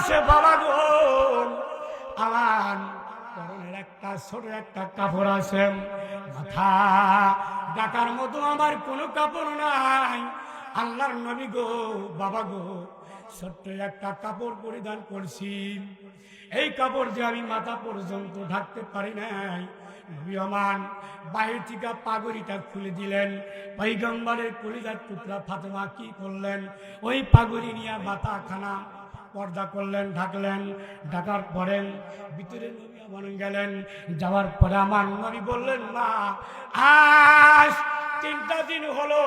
বলছে বাবা গো আমার পরনের একটা ছোট একটা কাপড় আছে, মাথা ঢাকার মতো আমার কোনো কাপড় নাই। আল্লাহর নবী গো বাবা গো ছোট্ট একটা কাপড় পরিধান করছি, এই কাপড় যে আমি মাথা পর্যন্ত ঢাকতে পারি নাই। নবী আমার বাহির থেকে পাগড়িটা খুলে দিলেন। পয়গম্বরের কলিজার টুকরা ফাতেমা কি করলেন, ওই পাগড়ি নিয়ে মাথা খানা পর্দা করলেন, ঢাকলেন। ঢাকার পরে ভিতরে নবী আমার গেলেন। যাওয়ার পরে আমার নবী বললেন মা আজ 3টা দিন হলো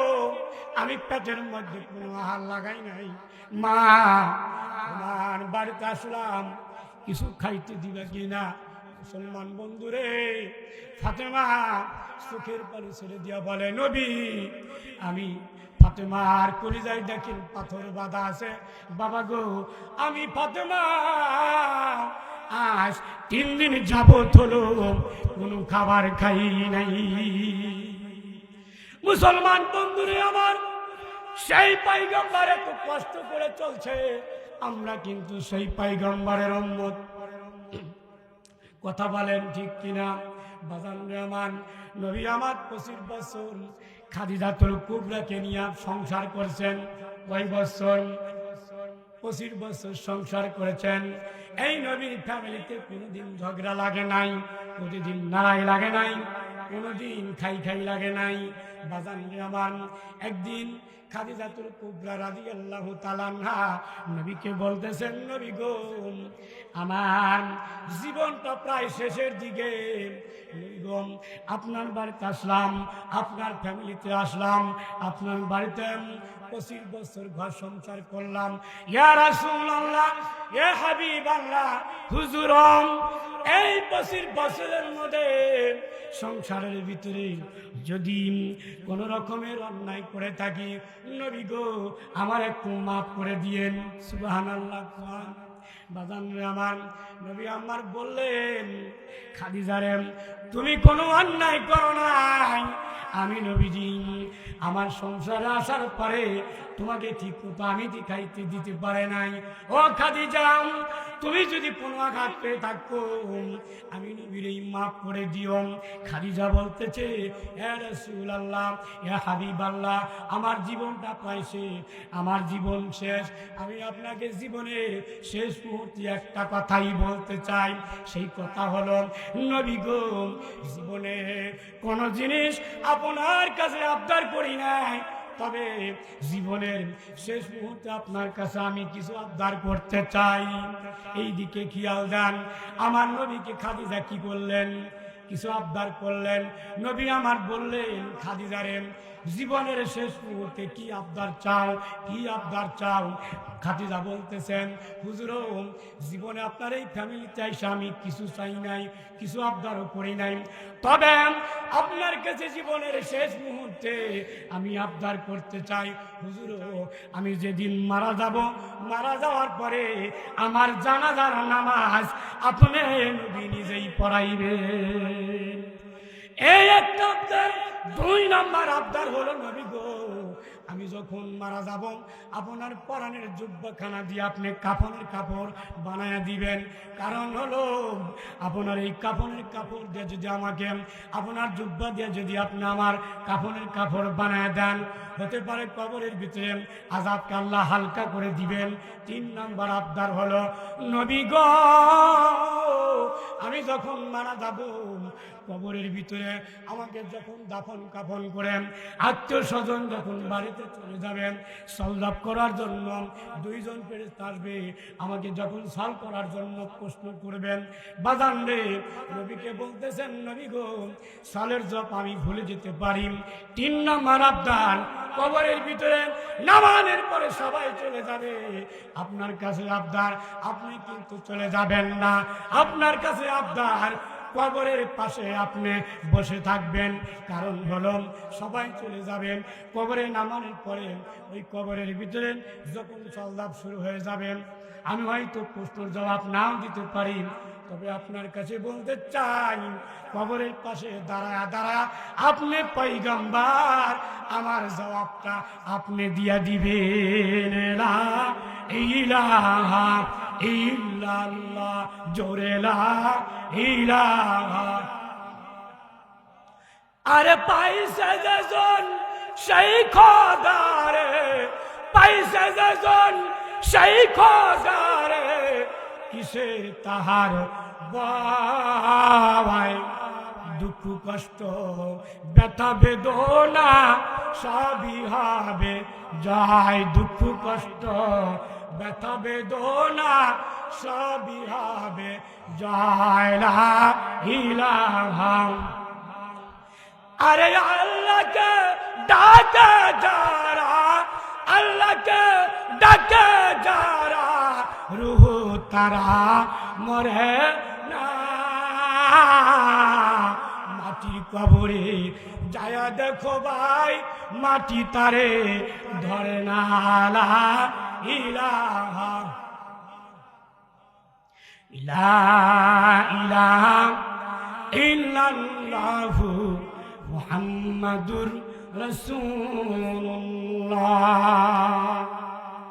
আমি পেটের মধ্যে কোনো আহার লাগাই নাই, মা তোমার বাড়িতে আসলাম কিছু খাইতে দিবে কিনা। মুসলমান বন্ধুরে ফাতেমা চোখের পানি ছেড়ে দিয়া বলে নবী আমি ফাতেমার কলিজায় দেখেন পাথর বাঁধা আছে, বাবা গো আমি ফাতেমা আজ 3 দিন যাবত হলো কোনো খাবার খাই নাই। মুসলমান বন্ধুরে আমার সেই পয়গম্বর এত কষ্ট করে চলছে, আমরা কিন্তু সেই পয়গম্বরের উম্মত। কথা বলেন ঠিক কিনা বাজান রহমান? নবী আমার 25 বছর খাদিজাতুল কুবরাকে নিয়ে সংসার করেছেন। কয় বছর? 25 বছর সংসার করেছেন। এই নবীর ফ্যামিলিতে কোনোদিন ঝগড়া লাগে নাই, প্রতিদিন লড়াই লাগে নাই, কোনোদিন খাই খাই লাগে নাই। বাজান রহমান একদিন খাদিজাতুল কুবরা রাদিয়াল্লাহু তাআলা আনহা নবীকে বলতেছেন নবী গো আমার জীবনটা প্রায় শেষের দিকে, নবী গো আপনার বাড়িতে আসলাম, আপনার ফ্যামিলিতে আসলাম, আপনার বাড়িতে 25 বছর ঘর সংসার করলাম। ইয়া রাসূলুল্লাহ ইয়া হাবিবাল্লাহ হুজুর এই 25 বছরের মধ্যে সংসারের ভিতরে যদি কোন রকমের অন্যায় করে থাকি নবী গো আমার একটু মাফ করে দিয়েন। সুবহানাল্লাহ। বাজান আমার নবী আমার বললেন খাদিজারে তুমি কোনো অন্যায় করো নাই, আমি নবীজি আমার সংসারে আসার পরে তোমাকে ঠিক মতো আমি খাইতে দিতে পারে নাই। ও খাদিজা তুমি যদি কোনো আঘাত পেয়ে থাকো আমি নবীর মাফ করে দিও। খাদিজা বলতেছে হে রাসূলুল্লাহ হে হাবিবাল্লাহ আমার জীবনটা প্রায় শেষ, আমার জীবন শেষ, আমি আপনাকে জীবনের শেষ মুহূর্তে একটা কথাই বলতে চাই। সেই কথা হলো নবী গো জীবনে কোন জিনিস আপনার কাছে আবদার করি নাই, তবে জীবনের শেষ মুহূর্তে আপনার কাছে আমি কিছু আবদার করতে চাই। এই দিকে খেয়াল দেন। আমার নবীকে খাদিজা কি করলেন? কিছু আবদার করলেন। নবী আমার বললেন খাদিজারে জীবনের শেষ মুহূর্তে কি আবদার চাও, কি আবদার চাও? খাদিজা বলতেছেন হুজুর জীবনে আপনার এই ফ্যামিলিতে এসে আমি কিছু চাই নাই, কিছু আবদারও করি নাই, তবে আপনার কাছে জীবনের শেষ মুহূর্তে আমি আবদার করতে চাই হুজুর আমি যেদিন মারা যাব, মারা যাওয়ার পরে আমার জানাজার নামাজ আপনি নবী নিজেই পড়াইবেন। এই একটা আবদার। 2 নাম্বার আবদার হলো নবী গো আমি যখন মারা যাব আপনার পরানের জুব্বাখানা দিয়ে আপনি কাফনের কাপড় বানায়া দিবেন। কারণ হলো আপনার এই কাফনের কাপড় দিয়ে যদি আমাকে আপনার জুব্বা দিয়ে যদি আপনি আমার কাফনের কাপড় বানায়া দেন হতে পারে কবরের ভিতরে আযাবকে আল্লাহ হালকা করে দিবেন। 3 নাম্বার আবদার হলো নবী গো আমি যখন মারা যাব কবরের ভিতরে আমাকে যখন দাফন কাফন করেন আত্মীয় স্বজন যখন বাড়িতে চলে যাবেন সলদাব করার জন্য 2 জন ফেরেশতা আসবে, আমাকে যখন সাল করার জন্য প্রশ্ন করবেন বাজান রে নবীকে বলতেছেন নবী গো সালের জপ আমি ভুলে যেতে পারি। 3 নম্বর আবদার কবরের ভিতরে নামাজের পরে সবাই চলে যাবে, আপনার কাছে আবদার আপনি কিন্তু চলে যাবেন না, আপনার কাছে আবদার কবরের পাশে আপনি বসে থাকবেন। কারণ হলো সবাই চলে যাবেন কবরে নামানোর পরে ওই কবরের ভিতরে যখন সলদাব শুরু হয়ে যাবেন আমি হয়তো প্রশ্নের জবাব নাও দিতে পারি, তবে আপনার কাছে বলতে চাই কবরের পাশে দাঁড়ায়া দাঁড়ায়া আপনি পয়গম্বর আমার জবাবটা আপনি দিয়া দিবেন লা ইলাহা ইল্লাল্লাহ, জোরে লা ইলাহা। আরে পাইছে যেজন সেই খোদারে, পাইছে যেজন সেই খোদারে, কিসে তাহার বাবাই, দুঃখ কষ্ট ব্যথা বেদনা সবই হবে যায়, দুঃখ কষ্ট ব্যথা বেদনা সবই হবে যায়, লা ইলাহা। আরে আল্লাহকে ডাকে যারা, আল্লাহকে ডাকে যারা, রূহ তারা মরে না। মাটির কবরে যায়া দেখো ভাই, মাটি তারে ধরে না, লা ইলাহা ইলাহা ইল্লাল্লাহু মুহাম্মাদুর রাসূলুল্লাহ।